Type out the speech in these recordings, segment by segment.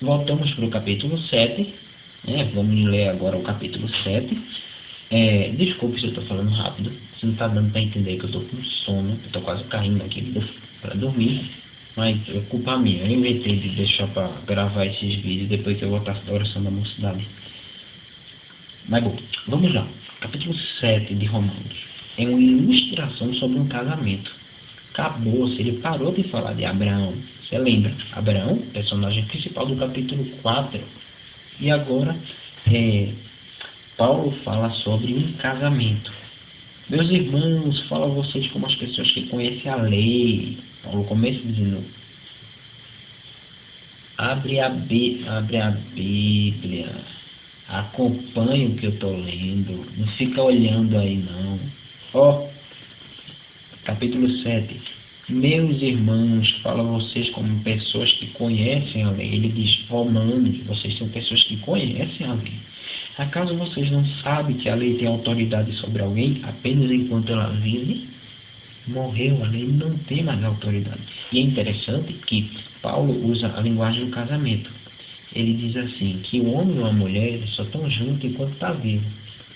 voltamos para o capítulo 7, né? Vamos ler agora o capítulo 7. Desculpe se eu estou falando rápido, se não está dando para entender que eu estou com sono, eu estou quase caindo aqui para dormir, mas é culpa minha. Eu inventei de deixar para gravar esses vídeos depois que eu voltasse da oração da mocidade. Mas bom, vamos lá. Capítulo 7 de Romanos é uma ilustração sobre um casamento. Acabou-se, ele parou de falar de Abraão. Você lembra? Abraão, personagem principal do capítulo 4. E agora, Paulo fala sobre um casamento. Meus irmãos, falo a vocês como as pessoas que conhecem a lei. Paulo começa dizendo: abre a Bíblia, acompanhe o que eu estou lendo, não fica olhando aí não. Capítulo 7. Meus irmãos, falo a vocês como pessoas que conhecem a lei. Ele diz: Romanos, vocês são pessoas que conhecem a lei. Acaso vocês não sabem que a lei tem autoridade sobre alguém apenas enquanto ela vive? Morreu, a lei não tem mais autoridade. E é interessante que Paulo usa a linguagem do casamento. Ele diz assim, que o homem e a mulher só estão juntos enquanto está vivo.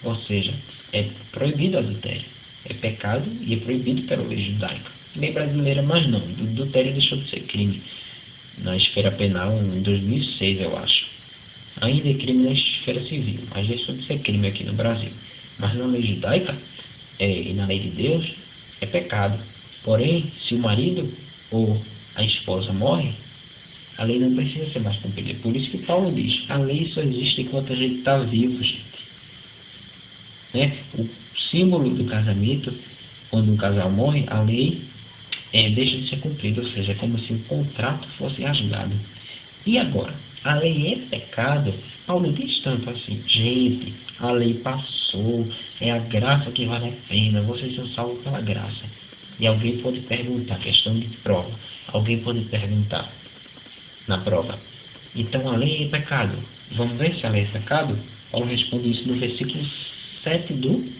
Ou seja, é proibido adultério. É pecado e é proibido pela lei judaica. Lei brasileira, mas não. O adultério deixou de ser crime na esfera penal em 2006, eu acho. Ainda é crime na esfera civil, mas deixou de ser crime aqui no Brasil. Mas na lei judaica e na lei de Deus é pecado. Porém, se o marido ou a esposa morre, a lei não precisa ser mais cumprida. Por isso que Paulo diz: a lei só existe enquanto a gente está vivo, gente. O símbolo do casamento, quando um casal morre, a lei deixa de ser cumprida, ou seja, é como se o contrato fosse rasgado. E agora, a lei é pecado? Paulo diz tanto assim: gente, a lei passou, é a graça que vale a pena, vocês são salvos pela graça. E alguém pode perguntar, questão de prova, alguém pode perguntar na prova: então a lei é pecado? Vamos ver se a lei é pecado? Paulo responde isso no versículo 7 do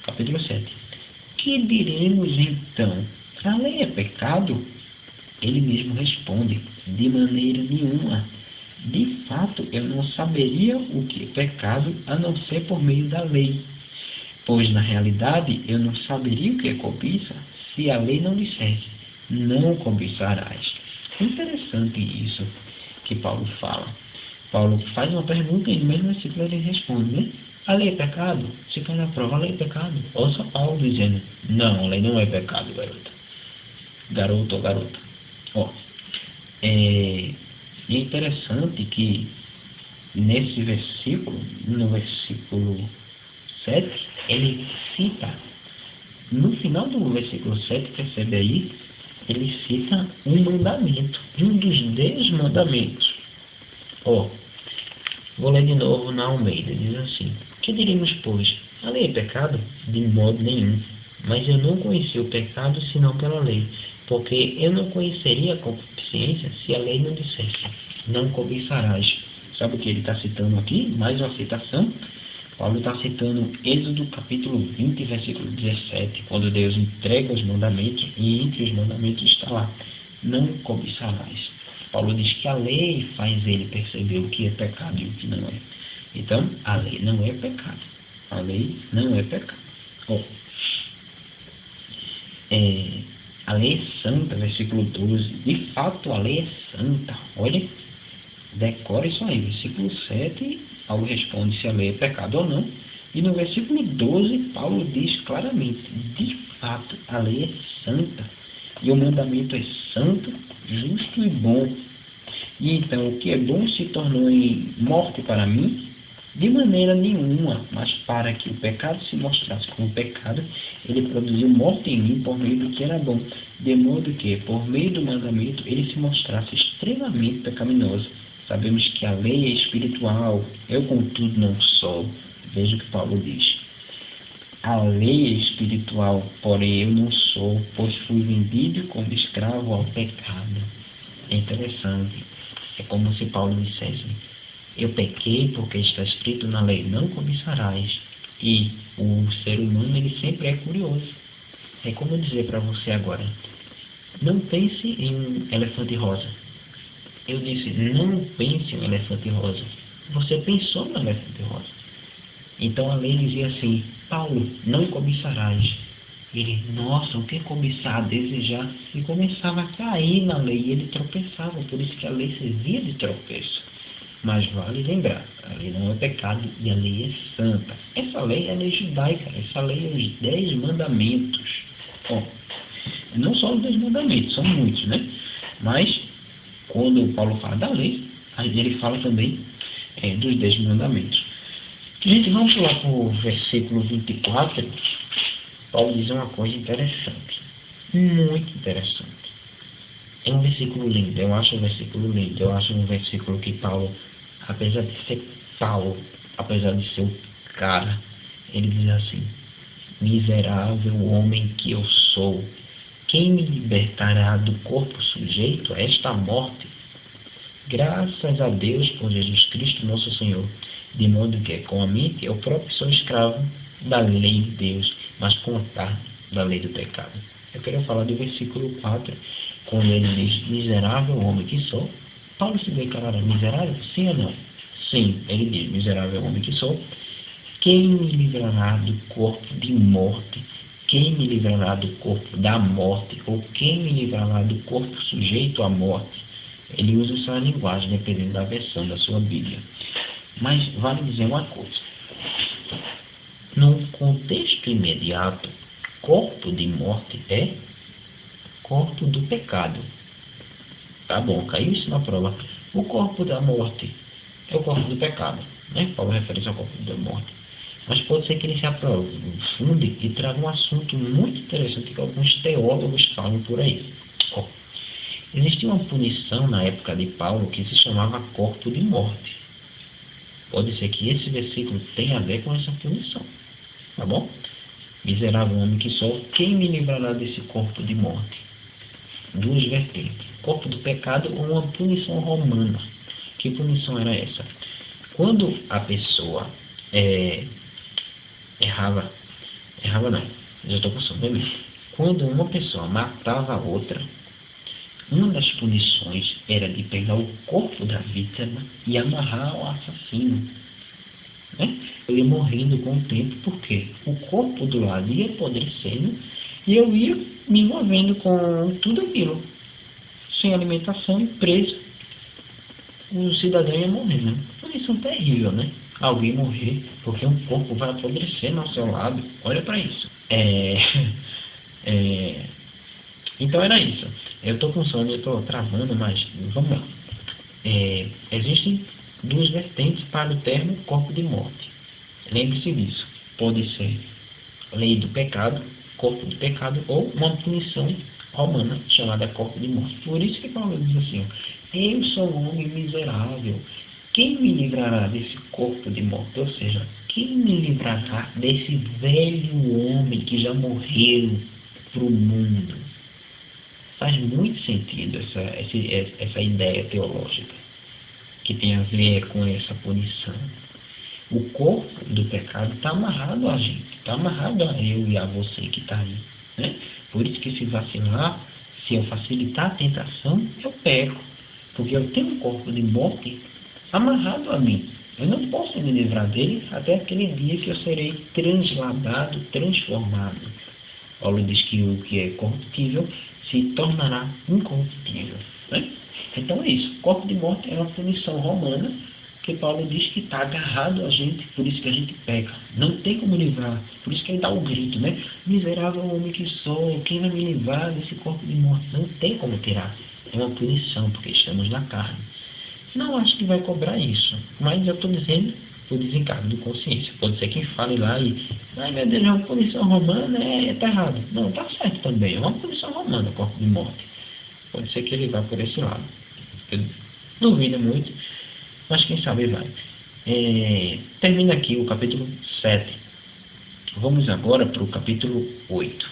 capítulo 7. Que diremos então? A lei é pecado? Ele mesmo responde: de maneira nenhuma. De fato, eu não saberia o que é pecado a não ser por meio da lei. Pois, na realidade, eu não saberia o que é cobiça se a lei não dissesse: não cobiçarás. É interessante isso que Paulo fala. Paulo faz uma pergunta e no mesmo versículo ele responde, né? A lei é pecado? Se cai na prova, a lei é pecado. Ouça Paulo dizendo: não, a lei não é pecado, garoto ou garota. É interessante que nesse versículo, no versículo 7, ele cita, no final do versículo 7, percebe aí, ele cita um mandamento, um dos 10 mandamentos. Vou ler de novo na Almeida, diz assim: que diríamos, pois? A lei é pecado? De modo nenhum. Mas eu não conheci o pecado senão pela lei, porque eu não conheceria a concupiscência se a lei não dissesse: não cobiçarás. Sabe o que ele está citando aqui? Mais uma citação. Paulo está citando Êxodo capítulo 20, versículo 17, quando Deus entrega os mandamentos e entre os mandamentos está lá: não cobiçarás. Paulo diz que a lei faz ele perceber o que é pecado e o que não é. Então, a lei não é pecado. A lei não é pecado. A lei é santa, versículo 12. De fato, a lei é santa. Olha, decore isso aí. Versículo 7, Paulo responde se a lei é pecado ou não. E no versículo 12, Paulo diz claramente: de fato, a lei é santa. E o mandamento é santo, justo e bom. E então, o que é bom se tornou em morte para mim? De maneira nenhuma, mas para que o pecado se mostrasse como pecado, ele produziu morte em mim por meio do que era bom, de modo que, por meio do mandamento, ele se mostrasse extremamente pecaminoso. Sabemos que a lei é espiritual, eu contudo não sou. Veja o que Paulo diz: a lei é espiritual, porém eu não sou, pois fui vendido como escravo ao pecado. É interessante, é como se Paulo dissesse: eu pequei porque está escrito na lei: não cobiçarás. E o ser humano, ele sempre é curioso. É como dizer para você agora: não pense em um elefante rosa. Eu disse: não pense elefante rosa. Você pensou no elefante rosa. Então a lei dizia assim: Paulo, não cobiçarás. Ele, nossa, o que é cobiçar, desejar? E começava a cair na lei, e ele tropeçava, por isso que a lei servia de tropeço. Mas vale lembrar, a lei não é pecado e a lei é santa. Essa lei é a lei judaica, essa lei é os 10 mandamentos. Bom, não só os 10 mandamentos, são muitos, né? Mas, quando Paulo fala da lei, ele fala também dos 10 mandamentos. Gente, vamos pular para o versículo 24. Paulo diz uma coisa interessante, muito interessante. É um versículo lindo, eu acho um versículo lindo. Eu acho um versículo que Paulo, apesar de ser Paulo, apesar de ser o cara, ele diz assim: miserável homem que eu sou, quem me libertará do corpo sujeito a esta morte? Graças a Deus por Jesus Cristo nosso Senhor, de modo que com a mente eu próprio sou escravo da lei de Deus, mas com a carne da lei do pecado. Eu quero falar do versículo 4, quando ele diz: miserável homem que sou. Paulo se declara miserável? Sim ou não? Sim, ele diz: miserável homem que sou, quem me livrará do corpo de morte? Quem me livrará do corpo da morte? Ou quem me livrará do corpo sujeito à morte? Ele usa essa linguagem dependendo da versão da sua Bíblia. Mas vale dizer uma coisa: num contexto imediato, corpo de morte é corpo do pecado. Tá bom, caiu isso na prova. O corpo da morte é o corpo do pecado, né? Paulo refere-se ao corpo da morte. Mas pode ser que ele se aprofunde e traga um assunto muito interessante que alguns teólogos falam por aí. Existia uma punição na época de Paulo que se chamava corpo de morte. Pode ser que esse versículo tenha a ver com essa punição. Tá bom? Miserável homem que sou, quem me livrará desse corpo de morte? Duas vertentes: corpo do pecado ou uma punição romana. Que punição era essa? Quando a pessoa errava não, já estou passando, beleza. Quando uma pessoa matava a outra, uma das punições era de pegar o corpo da vítima e amarrar ao assassino, né? Ele ia morrendo com o tempo, porque o corpo do lado ia apodrecendo e eu ia me envolvendo com tudo aquilo. Sem alimentação, preso, o cidadão ia morrendo. Punição terrível, né? Alguém morrer porque um corpo vai apodrecer ao seu lado. Olha para isso. Então era isso. Eu estou com sono, eu estou travando, mas vamos lá. Existem duas vertentes para o termo corpo de morte. Lembre-se disso. Pode ser lei do pecado, corpo de pecado, ou uma punição romana chamada corpo de morte. Por isso que Paulo diz assim: eu sou um homem miserável. Quem me livrará desse corpo de morte? Ou seja, quem me livrará desse velho homem que já morreu para o mundo? Faz muito sentido essa ideia teológica que tem a ver com essa punição. O corpo do pecado está amarrado a gente, está amarrado a eu e a você que está aí, né? Por isso que se vacilar, se eu facilitar a tentação, eu peco, porque eu tenho um corpo de morte amarrado a mim. Eu não posso me livrar dele até aquele dia que eu serei transladado, transformado. Paulo diz que o que é corruptível se tornará incorruptível, né? Então é isso. Corpo de morte é uma punição romana que Paulo diz que está agarrado a gente, por isso que a gente peca. Não tem como livrar. Por isso que ele dá o grito, né? Miserável homem que sou, quem vai me livrar desse corpo de morte? Não tem como tirar. É uma punição, porque estamos na carne. Não acho que vai cobrar isso, mas eu estou dizendo por desencargo de consciência. Pode ser quem fale lá e, ai meu Deus, é uma punição romana, tá errado. Não, tá certo também, é uma punição romana, corpo de morte. Pode ser que ele vá por esse lado. Eu duvido muito, mas quem sabe vai. Termina aqui o capítulo 7. Vamos agora para o capítulo 8.